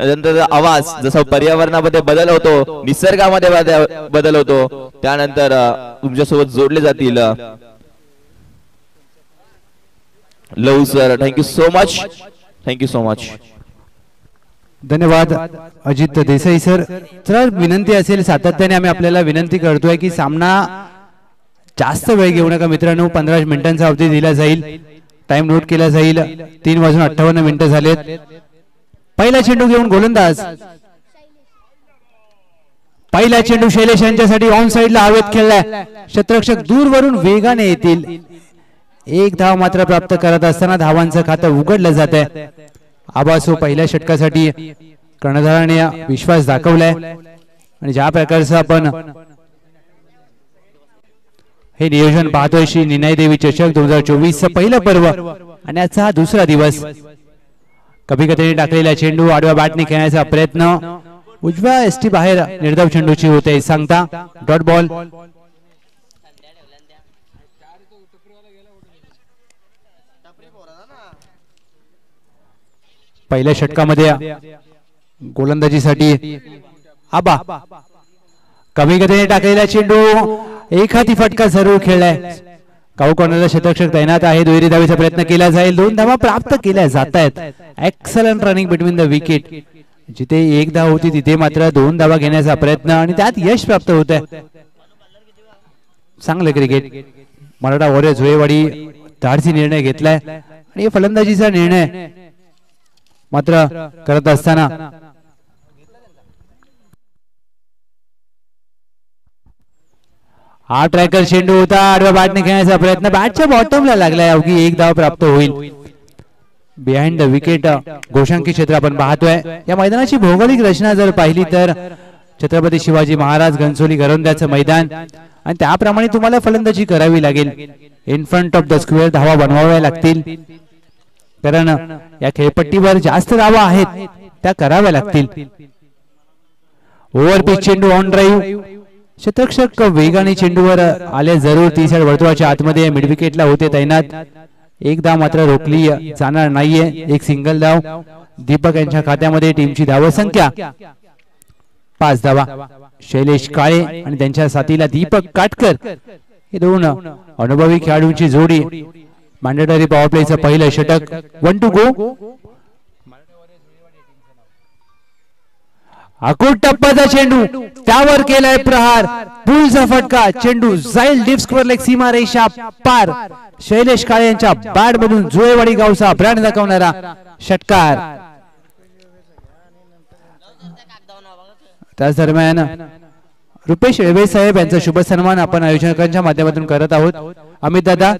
नंतर आवाज जसा पर्यावरणामध्ये बदल होतो, निसर्गामध्ये बदल होतो, त्यानंतर तुमच्यासोबत जोडले जातील. Love sir, thank you so much, thank you so much. धन्यवाद अजित देसाई सर. चला विनंती असेल, सातत्याने आम्ही आपल्याला विनंती करतोय की सामना जास्त वेळ घेऊ नका मित्रांनो. 15 मिनिटांचा अवधी दिला जाईल, टाइम नोट केला जाईल. 3:58 झालेत. पहिला चेंडू घेऊन गोलंदाज. पहिला चेंडू शैलेश यांच्यासाठी ऑन साइडला हवेत खेळलाय. क्षेत्ररक्षक दूरवरून वेगाने येतील. एक धाव मात्र प्राप्त करत असताना धावांचं खातं उघडलं जात आहे. आबासो पहिल्या षटकासाठी कर्णधाराने विश्वास दाखवलाय आणि ज्या प्रकारचं आपण हे नियोजन पाहतोय, श्री निनाई देवी चषक 2024 पहिलं पर्व आणि आजचा हा दुसरा दिवस. कभिगतेने टाकलेला चेंडू आडव्या बॅटने खेळण्याचा प्रयत्न, उजव्या एसटी बाहेर निर्धाव चेंडूची होते सांगता. Dot ball. पहिल्या षटकामध्ये गोलंदाजीसाठी आबा. कभिगतेने टाकलेला चेंडू एखादी फटका जरूर खेळलाय. काऊ कॉर्नरला क्षेत्ररक्षक तैनात आहे. दुहेरी धावेचा प्रयत्न केला जाईल. 2 धावा प्राप्त केल्या जात आहेत. Excellent running between the wicket. जिथे 1 धाव होती तिथे मात्र 2 धावा घेण्याचा प्रयत्न आणि त्यात यश प्राप्त होत आहे. चांगलं क्रिकेट. मराठा वॉरियर्स झुळेवाडी धाडसी निर्णय घेतलाय आणि फलंदाजीचा निर्णय मात्र करत असताना हा ट्रॅकर चेंडू होता. आडव्या बॅटने खेळण्याचा प्रयत्न, बॅटच्या बॉटमला लागलाय. अवघी 1 धाव प्राप्त होईल. बिहाइंड द विकेट घोषांकी क्षेत्र आपण पाहतोय. या मैदानाची भौगोलिक रचना जर पाहिली तर छत्रपती शिवाजी महाराज घनसोली घरोंद्याचं मैदान आणि त्याप्रमाणे तुम्हाला फलंदाजी करावी लागेल. In front of the square धावा बनवाव्या लागतील, कारण या खेळपट्टीवर जास्त धावा आहेत त्या कराव्या लागतील. ओव्हर पिच चेंडू ऑन ड्राईव्ह. क्षेत्ररक्षक वेगाने चेंडूवर आले जरूर. 30 वर्तुळाच्या आतमध्ये मिड विकेटला होते तैनात. 1 धाव मात्र रोखली जाणार नाहीये. 1 सिंगल धाव. दीपक यांच्या खात्यामध्ये टीमची धावसंख्या 5 धावा. शैलेश काळे आणि त्यांच्या साथीला दीपक काटकर हे 2 अनुभवी खेळाडूंची जोडी. मॅन्डेटरी पॉवर प्लेचं पहिलं षटक. 1 टू गो. अकोट टप्प्याचा चेंडू, त्यावर केलाय प्रहार. पुलचा फटका. चेंडू जाईल डीप स्क्वेअर लेग, सीमा रेषा पार. शैलेश काळे यांच्या बॅट मधून जुळेवाडी गावचा ब्रँड दाखवणारा षटकार. त्याच दरम्यान रुपेश येळवे साहेब यांचा शुभ सन्मान आपण आयोजकांच्या माध्यमातून करत आहोत. अमित दादा,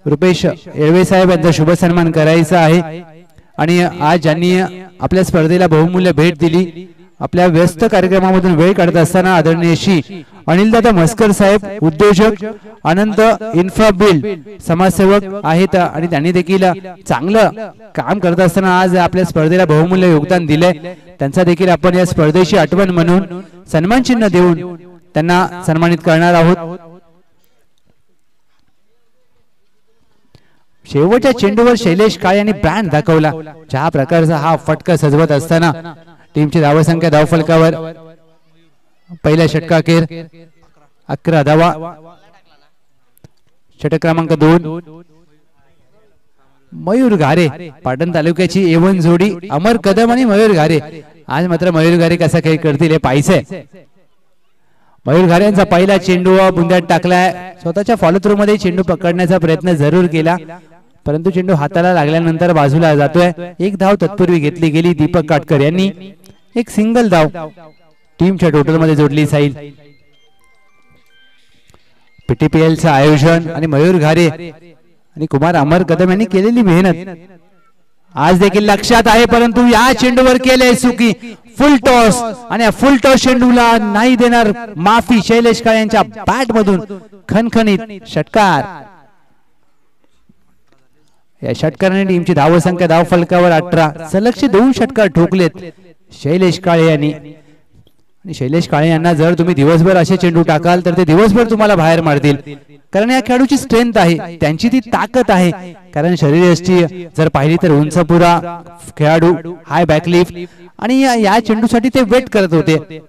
रुपेश येळवे साहेब यांचा शुभ सन्मान करायचा आहे आणि आज ज्यांनी आपल्या स्पर्धेला बहुमूल्य भेट दिली, आपल्या व्यस्त कार्यक्रमामधून वेळ काढत असताना आदरणीय श्री अनिलदादा मस्कर साहेब, उद्योजक, अनंत इन्फ्रा बिल्ड समाजसेवक आहेत आणि त्यांनी देखील चांगलं काम करत असताना आज आपल्या स्पर्धेला बहुमूल्य योगदान दिले. त्यांचा देखील आपण या स्पर्धेची आठवण म्हणून सन्मान चिन्ह देऊन त्यांना सन्मानित करणार आहोत. शेवटच्या चेंडूवर शैलेश काळे यांनी ब्रँड दाखवला. ज्या प्रकारचा हा फटका सजवत असताना टीमची धावसंख्या धावफलकावर पहिल्या षटकाखेर 11 धावा. षटक क्रमांक 2 मयूर घारे, पाटण तालुक्याची A1 जोडी. अमर कदम आणि मयूर घारे. आज मात्र मयूर घारे कसा खेळ करतील हे पाहायचंय. मयूर घारे यांचा पहिला चेंडू बुंद्यात टाकलाय. स्वतःच्या फॉलो थ्रू मध्ये चेंडू पकडण्याचा प्रयत्न जरूर केला, परंतु चेंडू हाताला लागल्यानंतर बाजूला जातोय. 1 धाव तत्पूर्वी घेतली गेली. दीपक काटकर यांनी 1 सिंगल धाव टीमच्या टोटल मध्ये जोडली जाईल. PTPL चं आयोजन आणि मयूर घारे आणि कुमार अमर कदम यांनी केलेली मेहनत आज देखील लक्षात आहे, परंतु या चेंडूवर केले चुकी. फुल टॉस आणि फुल टॉस चेंडूला नाही देणार माफी. शैलेश काळे यांच्या बॅट मधून खणखणीत षटकार. या षटकाराने टीमची धावसंख्या धावफलकावर 18. सलगचे 2 षटकार ठोकलेत शैलेश काळे यांनी. आणि शैलेश काळे यांना जर तुम्ही दिवसभर असे चेंडू टाकाल तर ते दिवसभर तुम्हाला बाहेर मारतील, कारण या खेळाडूची स्ट्रेंथ आहे, त्यांची ती ताकद आहे. कारण शरीरयष्टी जर पाहिली तर उंचपुरा खेळाडू, हाय बॅकलिफ्ट, आणि या चेंडूसाठी ते वेट करत होते.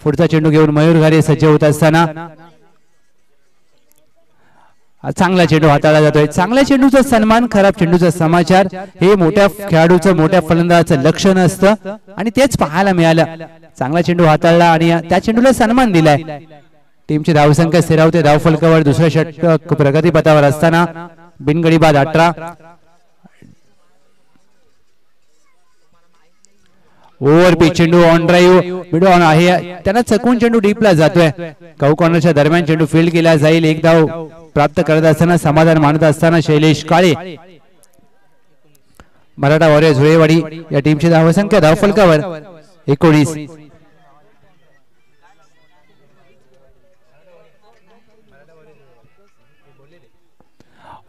पुढचा चेंडू घेऊन मयूर घारे सज्ज होत असताना चांगला चेंडू हाताळला जातोय. चांगल्या चेंडूचा सन्मान, खराब चेंडूचा समाचार हे मोठ्या खेळाडूचं, मोठ्या फलंदाजाचं लक्षण असतं आणि तेच पाहायला मिळालं. चांगला चेंडू हाताळला आणि त्या चेंडूला सन्मान दिलाय. टीमची धावसंख्या स्थिरावते धावफलकावर. दुसऱ्या षटक प्रगतीपथावर असताना बिनगडी बाद 18. ओव्हर पिच चेंडू ऑन ड्राईव्ह मिड ऑन आहे, त्यांना चकवून चेंडू डीपला जातोय. कौ कॉर्नरच्या दरम्यान चेंडू फील्ड केला जाईल. एक धाव प्राप्त करत असताना समाधान मानत असताना शैलेश काळे. मराठा वॉरियर्स धुळेवाडी या टीमची धावसंख्या धावफलकावर 19.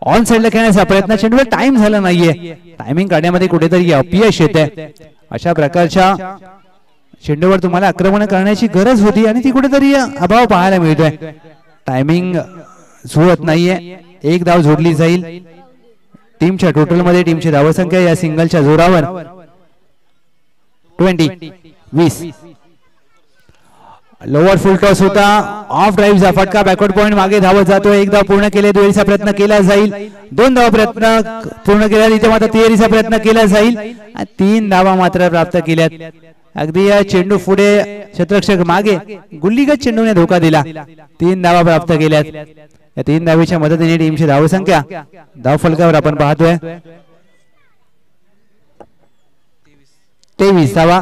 ऑन साइडला खेळण्याचा प्रयत्न, चेंडूवर टाइम झाला नाहीये. टायमिंग काढण्यामध्ये कुठेतरी अपयश येते. अशा प्रकारच्या चेंडूवर तुम्हाला आक्रमण करण्याची गरज होती आणि ती कुठेतरी अभाव पाहायला मिळतोय. टायमिंग जुळत नाहीये. एक धाव जोडली जाईल. टीमच्या टोटल मध्ये टीमची धावसंख्या या सिंगलच्या जोरावर 20. लोअर फुल टॉस होता. ऑफ ड्राईव्हचा फटका, बॅकवर्ड पॉइंट, मागे धावत जातो. एक धाव पूर्ण केले, दुहेरीचा प्रयत्न केला जाईल. 2 धावा प्रयत्न पूर्ण केला, इथे मात्र तिहेरीचा प्रयत्न केला जाईल. 3 धावा मात्र प्राप्त केल्यात. अगदी या चेंडू पुढे, क्षेत्ररक्षक मागे, गुल्लीगत चेंडूने धोका दिला. 3 धावा प्राप्त केल्यात. या 3 धावेच्या मदतीने टीमची धावसंख्या धावफलकावर आपण पाहतोय 23 धावा.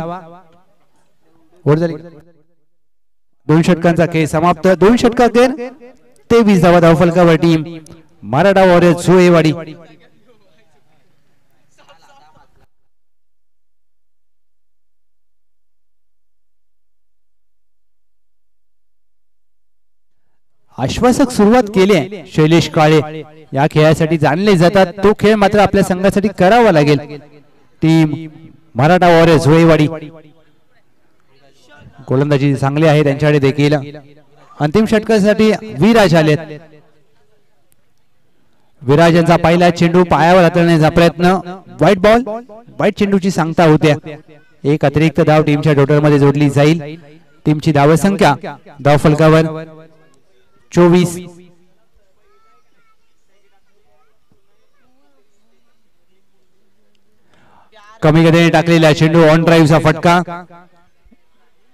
2 षटकांचा खेळ समाप्त. 2 षटकाखेर 23 धावा धावफलकावर टीम मराठा वॉरियर्स धुळेवाडी. आश्वासक सुरुवात केली आहे शैलेश काळे. या खेळासाठी जाणले जातात. तो खेळ मात्र आपल्या संघासाठी करावा लागेल. Team Maratha warriors Dhulewadi. गोलंदाजी चांगली आहे त्यांच्याकडे देखील. अंतिम षटकासाठी विराज आलेत. विराज यांचा पहिला चेंडू पायावर हाताळण्याचा प्रयत्न, व्हाईट बॉल, व्हाईट चेंडूची सांगता होत्या. एक अतिरिक्त धाव टीमच्या टोटल मध्ये जोडली जाईल. टीमची धावसंख्या धावफलकावर 24. कमी गतीने टाकलेला चेंडू ऑन ड्राईव्हचा फटका,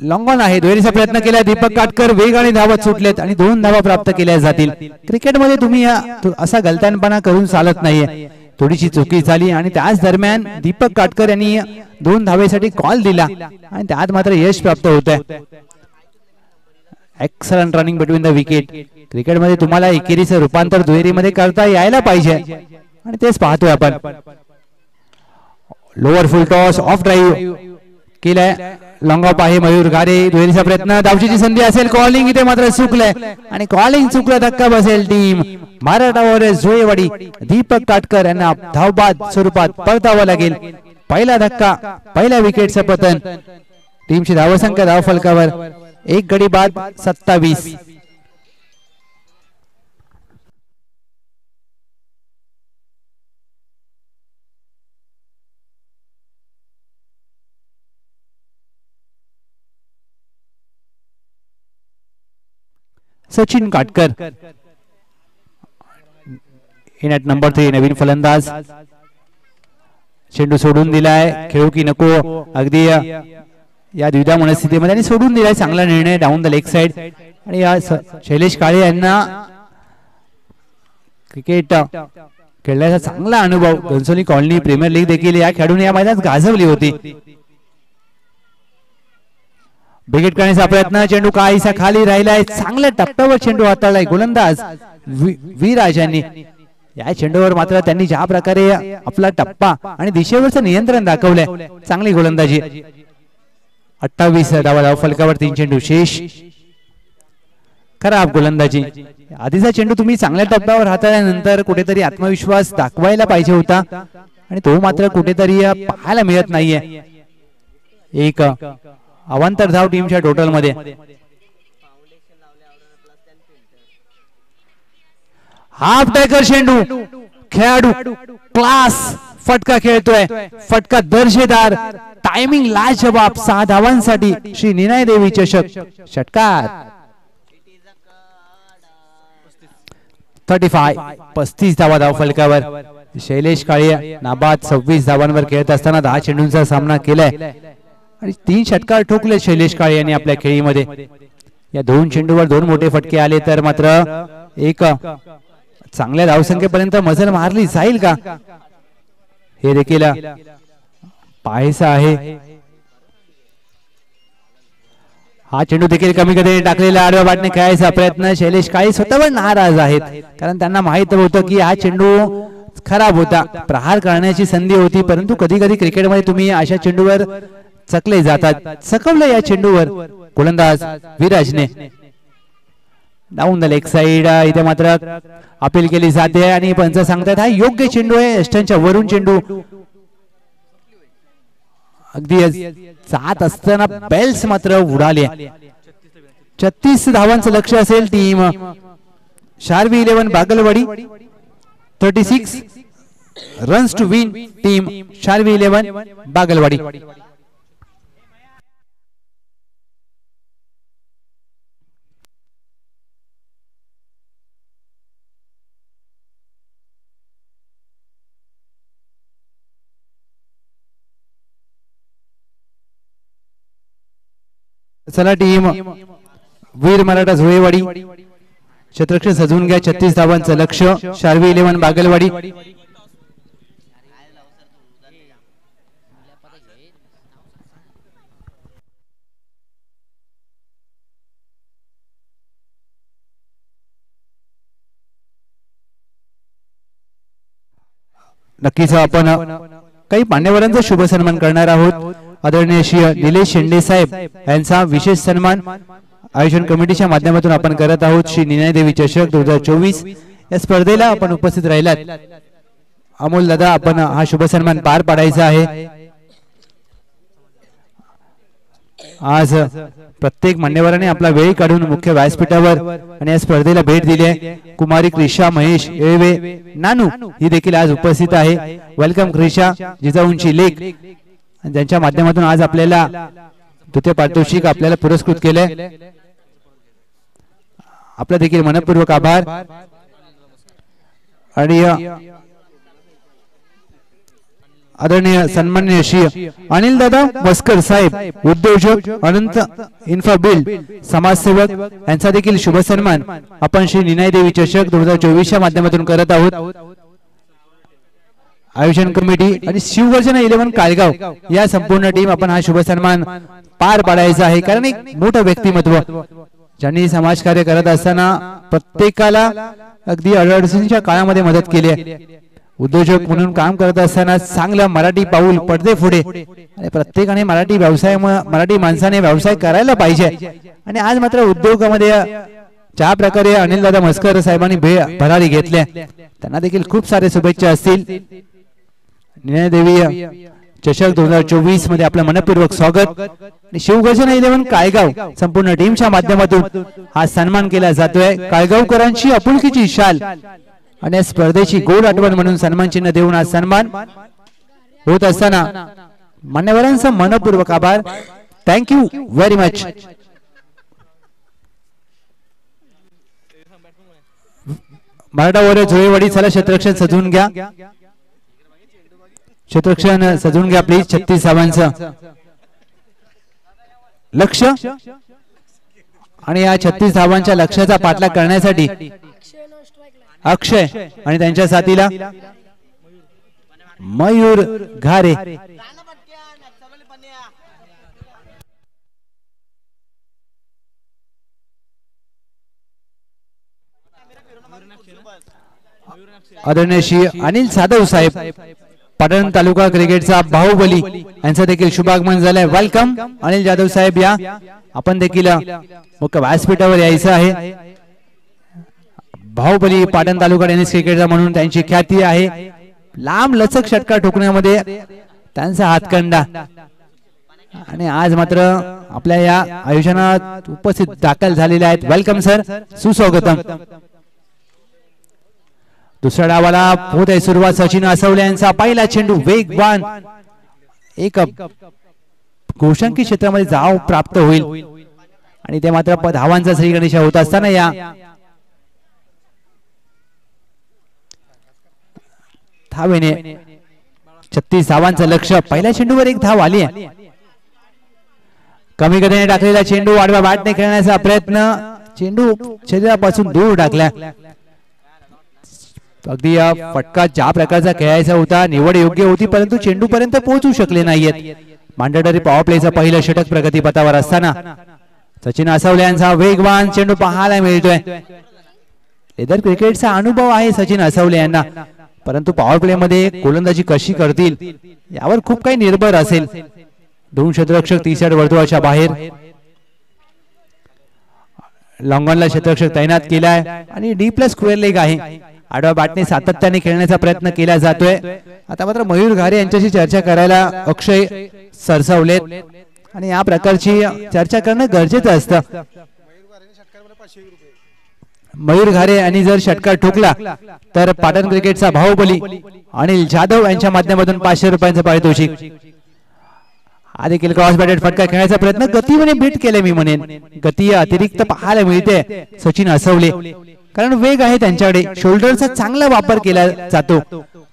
लॉंग ऑन आहे. दुहेरीचा प्रयत्न केला. दीपक काटकर वेगाने धावत सुटलेत आणि 2 धावा प्राप्त केल्या जातील. क्रिकेटमध्ये तुम्ही असा गलतानपणा करून चालत नाहीये. थोडीशी चुकी झाली आणि त्याच दरम्यान दीपक काटकर यांनी 2 धावेसाठी कॉल दिला आणि त्यात मात्र यश प्राप्त होत आहे. Excellent running between the wicket. क्रिकेटमध्ये तुम्हाला एकेरीचं रूपांतर दुहेरीमध्ये करता यायला पाहिजे आणि तेच पाहतोय आपण. Lower full toss, of drive केलाय. लॉंग ऑफ आहे. मयूर घारे. दुहेरीचा प्रयत्न, धावचीची संधी असेल. कॉलिंग इथे मात्र चुकलंय आणि कॉलिंग चुकलं, धक्का बसेल. Team Maratha warriors Dhulewadi. दीपक काटकर यांना धावबाद स्वरूपात परतावं लागेल. पहिला धक्का, पहिल्या विकेटचं पतन. टीमची धावसंख्या धावफलकावर 1 गडी बाद 27. Sachin Katkar in at number 3, नवीन फलंदाज. चेंडू सोडून दिलाय. खेळू की नको, अगदी या द्विधा मनस्थितीमध्ये आणि सोडून दिलाय. चांगला निर्णय डाऊन द लेग साइड. आणि या शैलेश काळे यांना क्रिकेट खेळण्याचा चांगला अनुभव. घनसोली कॉलनी प्रीमियर लीग देखील या खेळाडूने या मैदानात गाजवली होती. विकेट करण्याचा प्रयत्न, चेंडू काहीसा खाली राहिलाय. चांगल्या टप्प्यावर चेंडू हाताळलाय गोलंदाज विराज यांनी. या चेंडूवर मात्र त्यांनी ज्या प्रकारे आपला टप्पा आणि दिशेवरचं नियंत्रण दाखवलंय, चांगली गोलंदाजी. 28 धावा धावफलकावर 3 चेंडू शेष. खराब गोलंदाजी. आधीचा चेंडू तुम्ही चांगल्या टप्प्यावर हाताळल्यानंतर कुठेतरी आत्मविश्वास दाखवायला पाहिजे होता आणि तो मात्र कुठेतरी पाहायला मिळत नाहीये. एक अवांतर धाव टीमच्या टोटल मध्ये. हाफ टायगर चेंडू, खेळाडू क्लास फटका खेळतोय, फटका दर्जेदार, टायमिंग लाजवाब, 6 धावांसाठी श्री निनाय देवी चषक षटकार. 35 धावा धाव फलकावर. शैलेश काळे नाबाद 26 धावांवर खेळत असताना 10 चेंडूंचा सामना केलाय आणि 3 षटकार ठोकले शैलेश काळे यांनी आपल्या खेळीमध्ये. या 2 चेंडूवर 2 मोठे फटके आले तर मात्र एक चांगल्या धावसंख्येपर्यंत मजल मारली जाईल का हे देखील पाहायचं आहे. हा चेंडू देखील कमी गतीने टाकलेला आडव्या बाटने खेळायचा प्रयत्न. शैलेश काळे स्वतःवर नाराज आहेत कारण त्यांना माहित होतं की हा चेंडू खराब होता, प्रहार करण्याची संधी होती, परंतु कधी कधी क्रिकेटमध्ये तुम्ही अशा चेंडूवर चकले जातात. चकवलं या चेंडूवर गोलंदाज विराजने. डाऊन द लेग साइड इथे मात्र अपील केली जाते आणि पंच सांगतात हा योग्य चेंडू आहे. यष्टांच्या वरून चेंडू अगदी जात असताना बेल्स मात्र उडाले. 36 धावांचं लक्ष असेल team Sharvi 11 Bagalwadi. 36 runs to win team Sharvi 11 Bagalwadi. चला टीम वीर मराठा झोळेवाडी क्षेत्ररक्षण सजवून घ्या. 36 धावांचं लक्ष शार्वी 11 बागलवाडी. नक्कीच आपण काही मान्यवरांचा शुभ सन्मान करणार आहोत. आदरणीय श्री निलेश शेंडे साहेब यांचा विशेष सन्मान आयोजन कमिटीच्या माध्यमातून आपण करत आहोत. श्री निनाय देवी चषक 2024 या स्पर्धेला आपण उपस्थित राहिलात. अमोल दादा आपण हा शुभ सन्मान पार पाडायचा आहे. आज प्रत्येक मान्यवराने आपला वेळ काढून मुख्य व्यासपीठावर आणि या स्पर्धेला भेट दिली आहे. कुमारी क्रिशा महेश येळवे नानू ही देखील आज उपस्थित आहे. वेलकम क्रिशा, जिजाऊंची लेख, ज्यांच्या माध्यमातून आज आपल्याला द्वितीय पारितोषिक आपल्याला पुरस्कृत केले. आपला देखील मनपूर्वक आभार. आणि आदरणीय सन्माननीय श्री अनिल दादा मस्कर साहेब उद्योजक, अनंत इन्फाबिल्ड समाजसेवक यांचा देखील शुभ सन्मान आपण श्री निनाय देवी चषक 2024 च्या माध्यमातून करत आहोत. आयोजन कमिटी आणि शिवगर्जना 11 काळगाव या संपूर्ण टीम आपण हा शुभ सन्मान पार पाडायचा आहे. कारण एक मोठं व्यक्तिमत्व ज्यांनी समाजकार्य करत असताना प्रत्येकाला अगदी अडचणीच्या काळामध्ये मदत केली आहे. उद्योजक म्हणून काम करत असताना चांगलं मराठी पाऊल पडदे पुढे आणि प्रत्येकाने मराठी माणसाने व्यवसाय करायला पाहिजे. आणि आज मात्र उद्योगामध्ये ज्या प्रकारे अनिल दादा मस्कर साहेबांनी भरारी घेतल्या त्यांना देखील खूप सारे शुभेच्छा असतील. निनाय देवी चषक 2024 मध्ये आपलं मनपूर्वक स्वागत. आणि शिवगर्जना 11 काळगाव संपूर्ण टीमच्या माध्यमातून हा सन्मान केला जातोय. काळगावकरांची आपुलकीची शाल आणि स्पर्धेची गोड आठवण म्हणून सन्मान चिन्ह देऊन हा सन्मान होत असताना मान्यवरांचा मनपूर्वक आभार. Thank you very much. Maratha warrior Zolewadi चला क्षेत्ररक्षण सजवून घ्या. क्षेत्ररक्षण सजवून घ्या प्लीज. 36 धावांचं लक्ष आणि या 36 धावांच्या लक्ष्याचा पाठलाग करण्यासाठी अक्षय आणि त्यांच्या साथीला मयूर घारे. आदरणीय श्री अनिल जाधव साहेब पाटण तालुका क्रिकेटचा बाहुबली यांचं देखील शुभागमन झालंय. वेलकम अनिल जाधव साहेब, या आपण देखील मुख्य व्यासपीठावर यायचं आहे. बाहुबली पाटण तालुका टेनिस क्रिकेटचा म्हणून त्यांची ख्याती आहे. लांब लचक षटकार ठोकण्यामध्ये त्यांचा हातखंडा. आणि आज मात्र आपल्या या आयोजनात उपस्थित दाखल झालेले आहेत. वेलकम सर, सुस्वागतम. दुसऱ्या डावाला होत आहे सुरुवात. सचिन असवले यांचा पहिला चेंडू वेगवान, एक गोशांकी क्षेत्रामध्ये धाव प्राप्त होईल आणि ते मात्र धावांचा श्रीगणेशा होत असताना या धावेने 36 धावांचं लक्ष्य. पहिल्या चेंडूवर एक धाव आली आहे. कमी गतीने टाकलेला चेंडू आडव्या बॅटने खेळण्याचा प्रयत्न, चेंडू शरीरापासून दूर टाकला. अगदी या फटका ज्या प्रकारचा खेळायचा होता, निवड योग्य होती, परंतु चेंडू पर्यंत पोहोचू शकले नाहीयेत. मांडेटरी पॉवर प्लेचं पहिलं षटक प्रगतीपथावर असताना सचिन असवले यांचा वेगवान चेंडू पाहायला मिळतोय. लेदर क्रिकेटचा अनुभव आहे सचिन असवले यांना, परंतु पॉवर प्ले मध्ये गोलंदाजी कशी करतील यावर खूप काही निर्भर असेल. दोन क्षेत्ररक्षक 30 वर्तुळाच्या बाहेर, लॉंगॉनला क्षेत्ररक्षक तैनात केलाय आणि डी प्लस स्क्वेअर लेग आहे. आडव्या बॅटने सातत्याने खेळण्याचा प्रयत्न केला जातोय. आता मात्र मयूर घारे यांच्याशी चर्चा करायला अक्षय सरसावलेत आणि या प्रकारची चर्चा करणं गरजेचं असतं. मयूर घारे यांनी जर षटकार ठोकला तर पाटण क्रिकेटचा बाहुबली अनिल जाधव यांच्या माध्यमातून 500 रुपयांचं पारितोषिक. हा देखील क्रॉस बॅटेड फटका खेळण्याचा प्रयत्न गतीने बीट केले. मी म्हणेन गती अतिरिक्त पाहायला मिळते सचिन असवले, कारण वेग आहे त्यांच्याकडे. शोल्डरचा चांगला वापर केला जातो.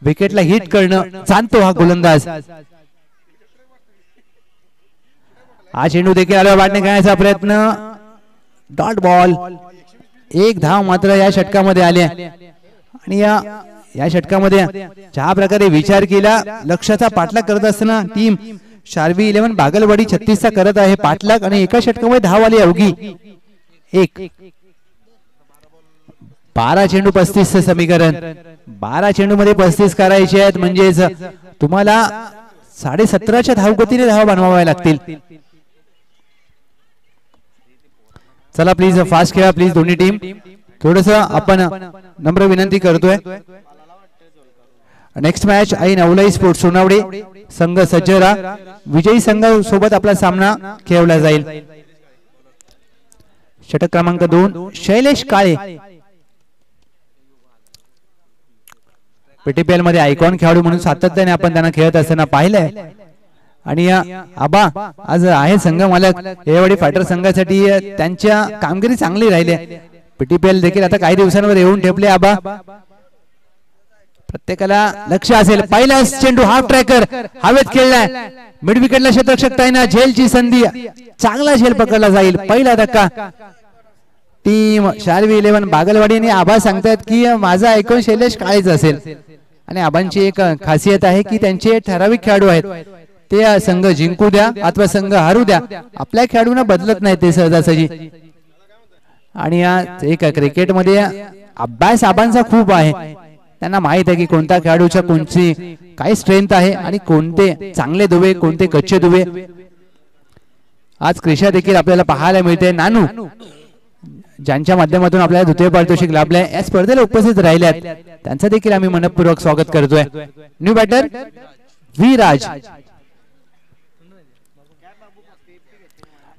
विकेटला हिट करणं जाणतो हा गोलंदाज. हा चेंडू देखील आडव्या बॅटने खेळण्याचा प्रयत्न, डॉट बॉल. एक धाव मात्र या षटकामध्ये आली आणि या षटकामध्ये ज्या प्रकारे विचार केला, लक्ष्याचा पाठलाग करत असताना टीम शार्वी 11 बागलवाडी 36 चा करत आहे पाठलाग आणि एका षटकामध्ये धाव आली अवघी एक. 12 चेंडू 35 समीकरण. 12 चेंडू मध्ये 35 करायचे आहेत, म्हणजेच तुम्हाला 17.5च्या धावगतीने धावा बनवाव्या लागतील. चला प्लीज फास्ट खेळा प्लीज दोन्ही टीम. थोडस आपण नम्र विनंती करतोय. नेक्स्ट मॅच आई नवलाई स्पोर्ट्स सोनावडे संघ सज्जरा विजयी संघ सोबत आपला सामना खेळवला जाईल. षटक क्रमांक 2 शैलेश काळे. पीटीपीएल मध्ये आयकॉन खेळाडू म्हणून सातत्याने आपण त्यांना खेळत असताना पाहिलंय. आणि आबा आज आहे संघ मालक येवाडी फायटर संघासाठी त्यांच्या कामगिरी चांगली राहिली. पीटीपीएल देखील आता काही दिवसांवर येऊन ठेपले. आबा प्रत्येकाला लक्ष असेल. पहिला चेंडू हाफ ट्रॅकर हवेत खेळलाय. मिड विकेटला क्षेत्ररक्षक तैनात. झेलची संधी, चांगला झेल पकडला जाईल. पहिला धक्का. टीम शार्वी 11 बागलवाडी आणि आबा सांगतात की माझा ऐकून शैलेश काळेच असेल. आणि आबांची एक खासियत आहे की त्यांचे ठराविक खेळाडू आहेत, ते संघ जिंकू द्या अथवा संघ हारू द्या, आपल्या खेळाडूंना बदलत नाही ते सहजासहजी. आणि या एक क्रिकेटमध्ये अभ्यास आबांचा खूप आहे. त्यांना माहित आहे की कोणत्या खेळाडूच्या कोणती काय स्ट्रेंथ आहे आणि कोणते चांगले दुवे कोणते कच्चे दुवे. आज क्रिशा देखील आपल्याला पाहायला मिळते. नानू ज्यांच्या माध्यमातून आपल्याला द्वितीय पारितोषिक लाभलंय या स्पर्धेला उपस्थित राहिल्यात, त्यांचं देखील आम्ही मनपूर्वक स्वागत करतोय. New batter Viraj.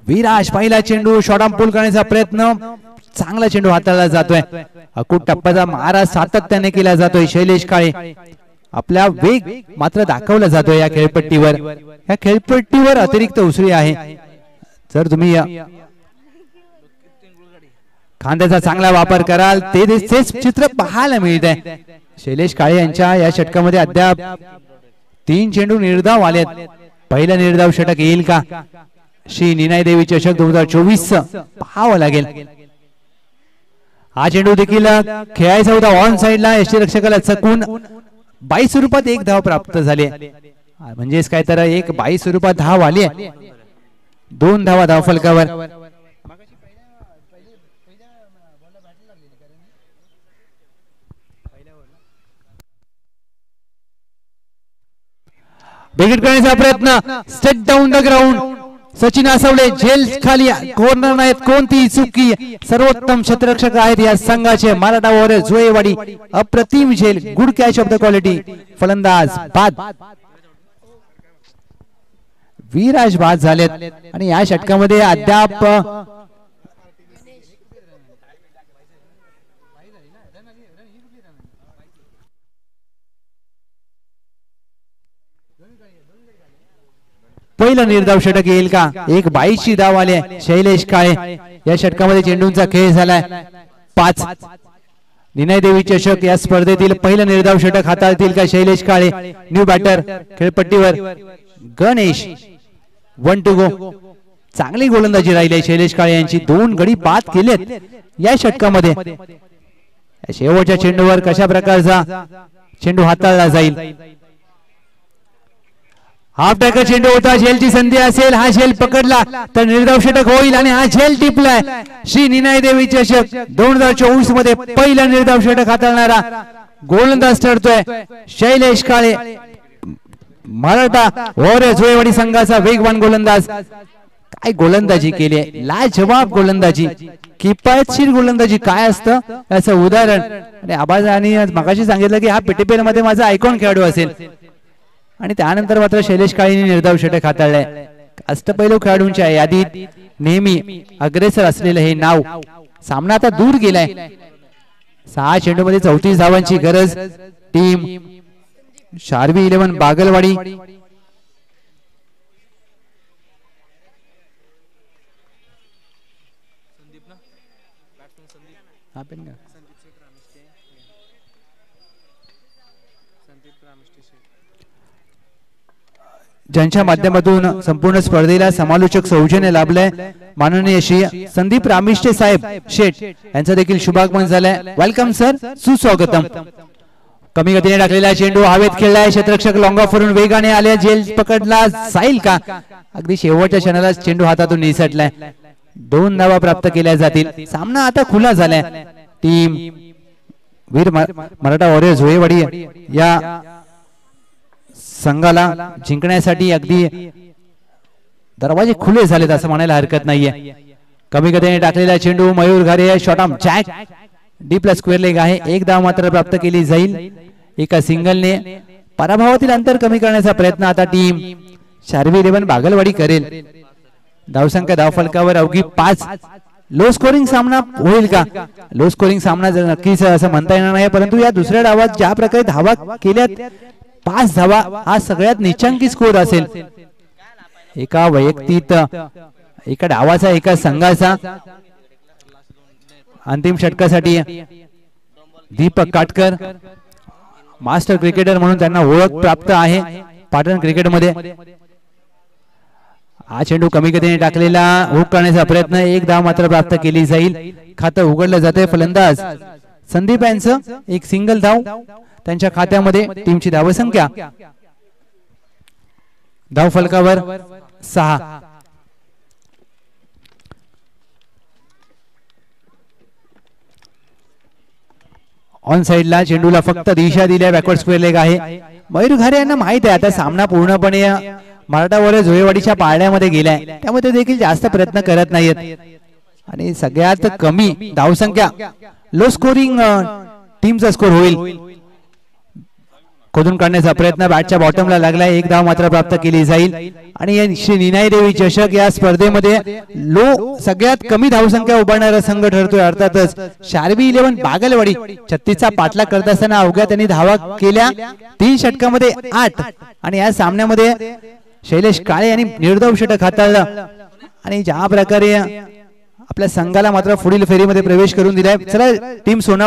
विराज पहिला चेंडू शॉर्ट आर्म पुल करण्याचा प्रयत्न, चांगला चेंडू हाताळला जातोय. अकूट टप्प्याचा मारा सातत्याने केला जातोय. शैलेश काळे आपला वेग मात्र दाखवला जातोय या खेळपट्टीवर. या खेळपट्टीवर अतिरिक्त उसळी आहे. जर तुम्ही खांद्याचा चांगला वापर कराल तेच चित्र पाहायला मिळत आहे. शैलेश काळे यांच्या या षटकामध्ये अद्याप 3 चेंडू निर्धाव आलेत. पहिला निर्धाव षटक येईल का? श्री निनाई देवी चषक 2024 पाहावं लागेल. हा चेंडू देखील खेळायचा होता ऑन साइडला. यष्टीरक्षकाला चकून 22 स्वरूपात एक धाव प्राप्त झाली. म्हणजेच काय तर एक 22 स्वरूपात धाव आली. 2 धावा धावफलकावर. विकेट करण्याचा प्रयत्न, straight down the ground. Sachin Asavale झेल खाली, कॉर्नर नाहीत कोणती चुकी. सर्वोत्तम क्षेत्ररक्षक आहेत या संघाचे. मराठा वॉरियर जुळेवाडी. अप्रतिम झेल, good catch of the quality. फलंदाज बाद. विराज बाद झालेत आणि या षटकामध्ये अद्याप पहिलं निर्धाव षटक येईल का? एक 22ची धाव आली आहे शैलेश काळे. या षटकामध्ये चेंडूंचा खेळ झालाय 5. निनाय देवी चषक या स्पर्धेतील पहिलं निर्धाव षटक हाताळतील का शैलेश काळे? न्यू बॅटर खेळपट्टीवर गणेश. 1 to go. चांगली गोलंदाजी राहिली आहे शैलेश काळे यांची. 2 गडी बाद केलेत या षटकामध्ये. शेवटच्या चेंडूवर कशा प्रकारचा चेंडू हाताळला जाईल? हाफ टॅकर चेंडू होता. झेलची संधी असेल. हा झेल पकडला तर निर्धाव षटक होईल आणि हा झेल टिपलाय. श्री निनाय देवी चषक 2024 मध्ये पहिला निर्धाव षटक हाताळणारा गोलंदाज ठरतोय शैलेश काळे. मराठा वॉरियर जुळेवाडी संघाचा वेगवान गोलंदाज. काय गोलंदाजी केली आहे, लाजवाब गोलंदाजी, किफायतशीर गोलंदाजी काय असतं याचं उदाहरण. आणि आबाजांनी मगाशी सांगितलं की हा पीटीपीएल मध्ये माझा आयकॉन खेळाडू असेल आणि त्यानंतर मात्र शैलेश काळेंनी निर्धाव षटक हाताळलंय. अष्टपैलू खेळाडूंच्या यादीत नेहमी अग्रेसर असलेलं हे नाव. सामना आता दूर गेलाय. 6 चेंडूमध्ये 34 धावांची गरज. टीम शार्वी 11 बागलवाडी. ज्यांच्या माध्यमातून संपूर्ण स्पर्धेला समालोचक सौजन्य लाभलंय माननीय श्री संदीप रामिष्टे साहेब शेठ यांचं देखील शुभागमन झालंय. वेलकम सर, सुस्वागतम. कमी गतीने टाकलेला चेंडू हवेत खेळलाय. क्षेत्ररक्षक लॉंग ऑफ वरून वेगाने आले. झेल पकडला जाईल का? अगदी शेवटच्या क्षणाला चेंडू हातातून निसटलाय. 2 धावा प्राप्त केल्या जातील. सामना आता खुला झालाय. टीम वीर मराठा वॉरियर जुळेवाडी या संघाला जिंकण्यासाठी अगदी दरवाजे खुले झालेत असं म्हणायला हरकत नाहीये. कमी गतीने टाकलेला चेंडू मयूर घारे शॉट ऑन जॅक डी प्लस स्क्वेअर लेग आहे. 1 धाव मात्र प्राप्त केली जाईल. एका सिंगलने पराभवातील अंतर कमी करण्याचा प्रयत्न आता टीम शार्वी 11 बागलवाडी करेल. धावसंख्या धावफलकावर अवघी 5. लो स्कोरिंग सामना होईल का? लो स्कोरिंग सामना नक्कीच असं म्हणता येणार नाही, परंतु या दुसऱ्या डावात ज्या प्रकारे धावा केल्यात 5 धावा हा सगळ्यात निचांकी स्कोर असेल. एका वैयक्तिक एका डावाचा एका संघाचा. अंतिम षटकासाठी दीपक काटकर मास्टर क्रिकेटर म्हणून त्यांना ओळख प्राप्त आहे पाटण क्रिकेटमध्ये. हा चेंडू कमी गतीने टाकलेला हुक करण्याचा प्रयत्न. 1 धाव मात्र प्राप्त केली जाईल. खातं उघडलं जाते. फलंदाज संदीप यांचं एक सिंगल धाव त्यांच्या खात्यामध्ये. टीमची धावसंख्या धाव फलकावर 6. ऑन साइडला चेंडूला फक्त दिशा दिल्या. बॅकवर्ड स्क्वेअर लेग आहे. मयूर घारे यांना माहित आहे आता सामना पूर्णपणे मराठा वॉरियर जुळेवाडीच्या पाळण्यामध्ये गेलाय, त्यामुळे ते देखील जास्त प्रयत्न करत नाहीत. आणि सगळ्यात कमी धावसंख्या लो स्कोरिंग टीमचा स्कोर होईल. खोदून काढण्याचा प्रयत्न बॅटच्या बॉटमला लागलाय. 1 धाव मात्र प्राप्त केली जाईल. आणि श्री निनाय देवी चषक या स्पर्धेमध्ये लो सगळ्यात कमी धावसंख्या उभारणारा संघ ठरतोय अर्थातच शार्वी 11 बागलवाडी. 36चा पाठलाग करत असताना अवघ्या त्यांनी धावा केल्या 3 षटकामध्ये 8. आणि या सामन्यामध्ये शैलेश काळे यांनी निर्धाव षटक हाताळलं आणि ज्या प्रकारे आपल्या संघाला मात्र पुढील फेरीमध्ये प्रवेश करून दिलाय. चला टीम सोना